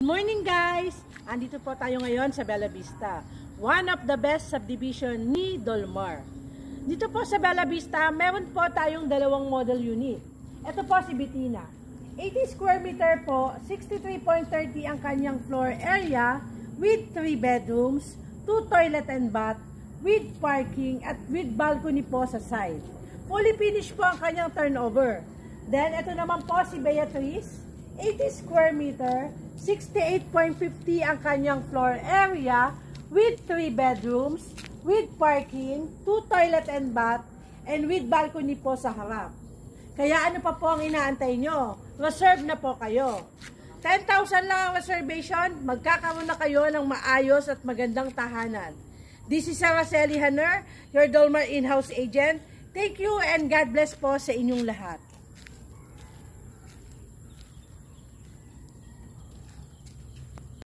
Good morning guys! Andito po tayo ngayon sa Bella Vista, one of the best subdivision ni Dolmar. Dito po sa Bella Vista, meron po tayong dalawang model unit. Ito po si Bitina. 80 square meter po, 63.30 ang kanyang floor area with 3 bedrooms, 2 toilet and bath, with parking at with balcony po sa side. Fully finished po ang kanyang turnover. Then ito naman po si Beatrice. 80 square meter, 68.50 ang kanyang floor area with 3 bedrooms, with parking, 2 toilet and bath, and with balcony po sa harap. Kaya ano pa po ang inaantay nyo? Reserve na po kayo. 10,000 lang ang reservation, magkakaroon na kayo ng maayos at magandang tahanan. This is Araceli Haner, your Dolmar in-house agent. Thank you and God bless po sa inyong lahat.